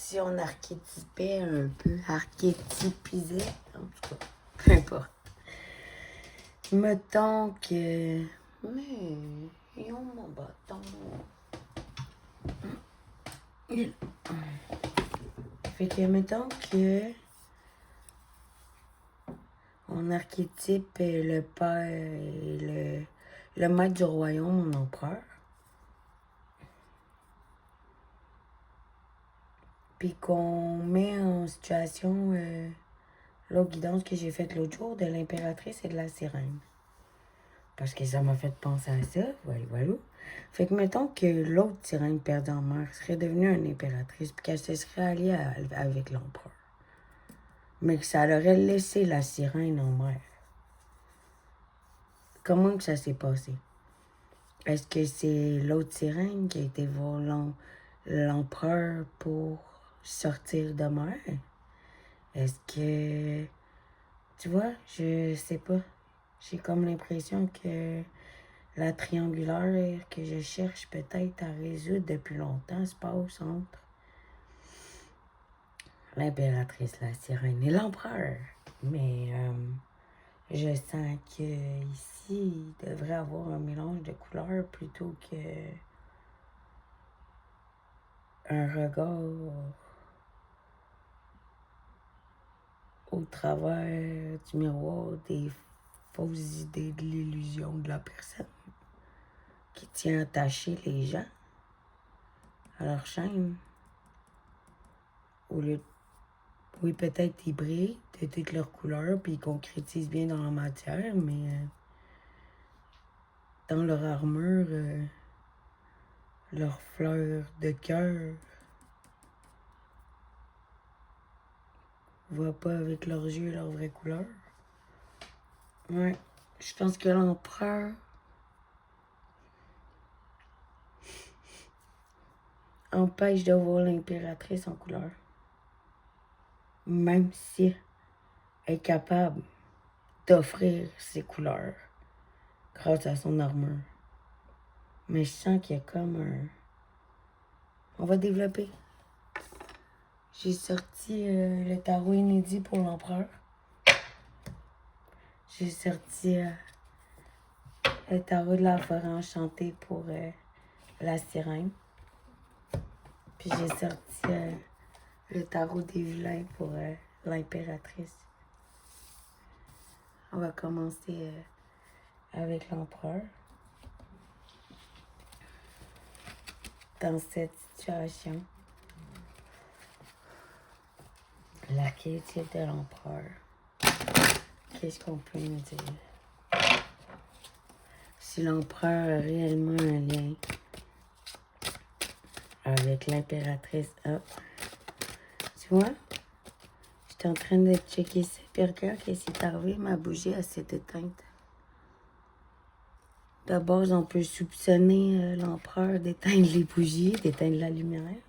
si on archétypait un peu, archétypisait, en tout cas, peu importe. Mettons que... Mais, ils ont mon bâton. Fait que, mettons que... On archétype le père et le maître du royaume, mon empereur. Puis qu'on met en situation l'autre guidance que j'ai faite l'autre jour de l'impératrice et de la sirène. Parce que ça m'a fait penser à ça, voilà. Fait que mettons que l'autre sirène perdue en mer serait devenue une impératrice puis qu'elle se serait alliée avec l'empereur. Mais que ça l'aurait laissé la sirène en mer. Comment que ça s'est passé? Est-ce que c'est l'autre sirène qui a été voir l'empereur pour sortir de mer? Est-ce que... Tu vois, je sais pas. J'ai comme l'impression que la triangulaire que je cherche peut-être à résoudre depuis longtemps se passe entre l'impératrice, la sirène et l'empereur. Mais je sens que ici, il devrait avoir un mélange de couleurs plutôt que un regard au travers du miroir des fausses idées de l'illusion de la personne qui tient attaché les gens à leur chaîne. Au lieu de... Oui, peut-être ils brillent de toutes leurs couleurs puis ils concrétisent bien dans la matière, mais dans leur armure, leurs fleurs de cœur voient pas avec leurs yeux leur vraie couleur. Ouais, je pense que l'empereur empêche de voir l'impératrice en couleur. Même si elle est capable d'offrir ses couleurs grâce à son armure. Mais je sens qu'il y a comme un... On va développer. J'ai sorti le tarot inédit pour l'empereur. J'ai sorti le tarot de la forêt enchantée pour la sirène. Puis j'ai sorti le tarot des vilains pour l'impératrice. On va commencer avec l'empereur. Dans cette situation, l'archétype de l'empereur. Qu'est-ce qu'on peut nous dire? Si l'empereur a réellement un lien avec l'impératrice, tu vois? J'étais en train de checker ça, puis regarde qu'est-ce qui est arrivé, ma bougie elle s'est éteinte. D'abord, on peut soupçonner l'empereur d'éteindre les bougies, d'éteindre la lumière.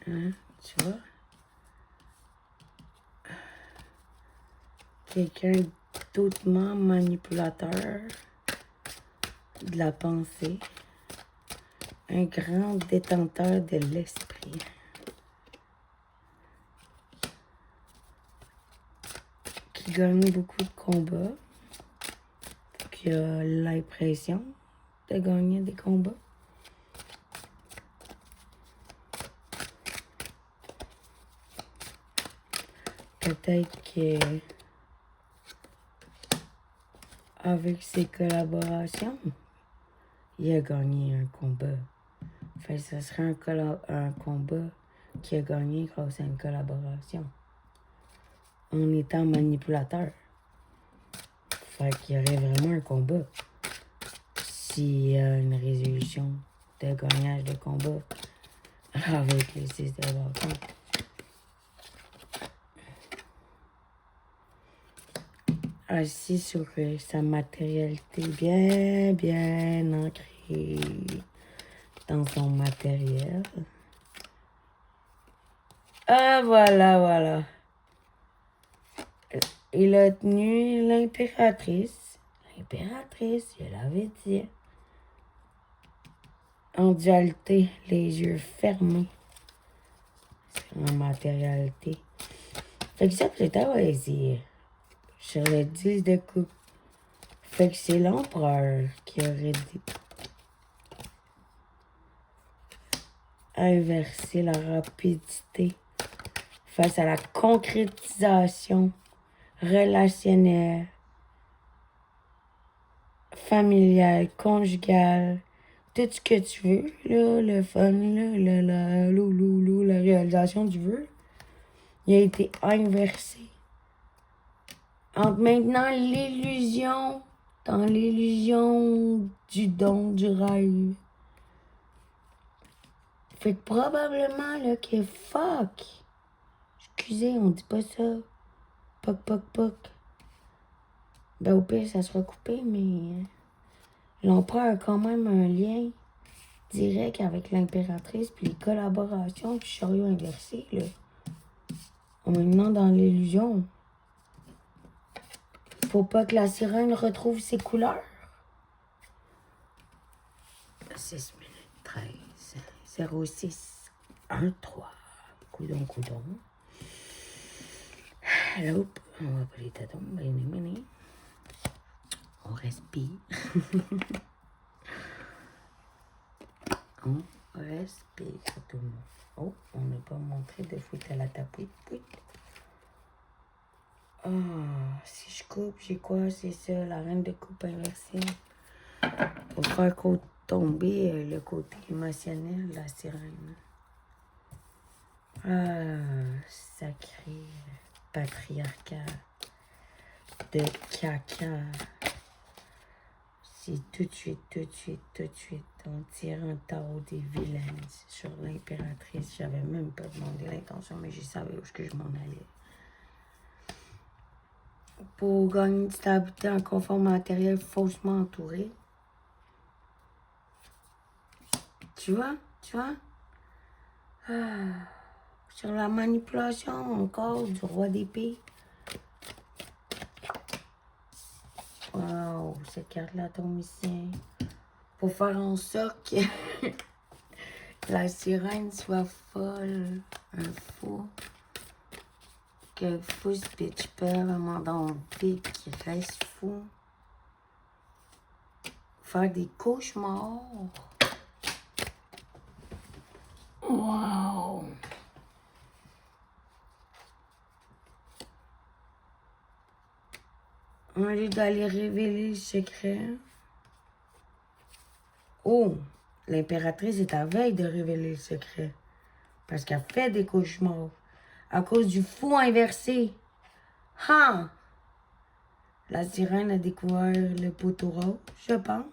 Hein, tu vois? Quelqu'un d'autrement manipulateur de la pensée. Un grand détenteur de l'esprit. Qui gagne beaucoup de combats. Qui a l'impression de gagner des combats. Peut-être que avec ses collaborations, il a gagné un combat. Fait que ce serait un combat qui a gagné grâce à une collaboration. En étant manipulateur. Fait qu'il y aurait vraiment un combat. S'il y a une résolution de gagnage de combat avec les 6 de bâton. Assis sur sa matérialité bien ancrée dans son matériel. Ah, voilà. Il a tenu l'impératrice. L'impératrice, je l'avais dit. En dualité, les yeux fermés. en matérialité. Fait que ça, c'est à choisir sur le 10 de coupe. Fait que c'est l'empereur qui aurait inversé la rapidité face à la concrétisation relationnelle, familiale, conjugale, tout ce que tu veux, là, le fun, là, la réalisation du vœu, il a été inversé. Entre maintenant l'illusion, dans l'illusion du don du rêve. Fait que probablement, là, que fuck. Excusez, on dit pas ça. Poc, poc, poc. Ben, au pire, ça sera coupé, mais l'empereur a quand même un lien direct avec l'impératrice, puis les collaborations, puis chariot inversé, là. On est maintenant dans l'illusion. Faut pas que la sirène retrouve ses couleurs. 6 minutes 13. 06 1 3. Coudon, coudon. Hello. On va pas les tatons. On respire. On respire tout le monde. Oh, on n'a pas montré de foot à la tapouille. Ah, si je coupe, j'ai quoi? C'est ça, la reine de coupe inversée. Pour faire tomber le côté émotionnel de la sirène. Ah, sacré patriarcat de caca. C'est tout de suite, on tire un tarot des vilaines sur l'impératrice. J'avais même pas demandé l'intention, mais je savais où je m'en allais. Pour gagner une stabilité en confort matériel faussement entouré. Tu vois? Ah, sur la manipulation encore du roi d'épée. Wow, cette carte-là tombe ici. Pour faire en sorte que la sirène soit folle, un fou. Que fou ce bitch peur, un mandant vide qui reste fou. Faire des cauchemars. Wow! Au lieu d'aller révéler le secret. Oh! L'impératrice est à veille de révéler le secret. Parce qu'elle fait des cauchemars. À cause du fou inversé. Ha! La sirène a découvert le poteau rose, je pense.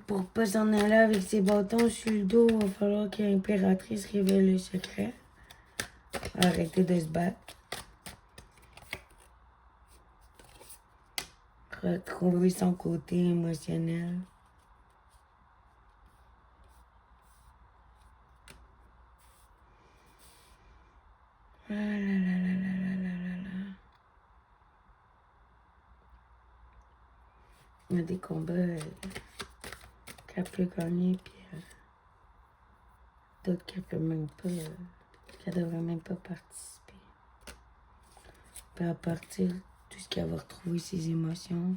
Pour pas s'en aller avec ses bâtons sur le dos, il va falloir que l'impératrice révèle le secret. Arrêtez de se battre. Retrouver son côté émotionnel. Ah là là là là là là là là. Il y a des combats qu'elle peut gagner, puis d'autres qu'elle peut même pas, qu'elle devrait même pas participer. Puis à partir de tout ce qu'elle va retrouver ses émotions,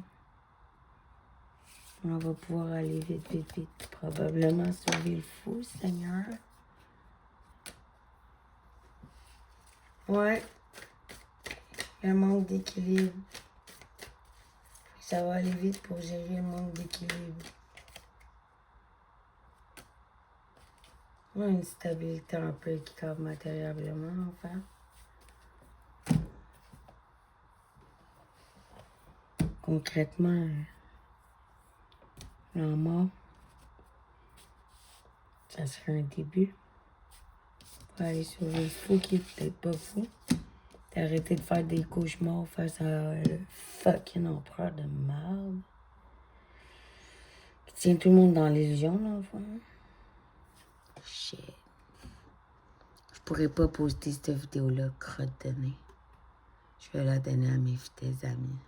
on va pouvoir aller vite. Probablement sauver le fou, Seigneur. Ouais. Il y a un manque d'équilibre. Ça va aller vite pour gérer le manque d'équilibre. Ouais, une stabilité un peu équitable matériellement, enfin. Concrètement, la mort, ça serait un début. Pour aller sauver le fou qui est peut-être pas fou. D'arrêter de faire des cauchemars face à le fucking empereur de merde. Qui tient tout le monde dans l'illusion, dans le fond. Shit. Je pourrais pas poster cette vidéo-là, crotte de nez. Je vais la donner à mes fidèles amis.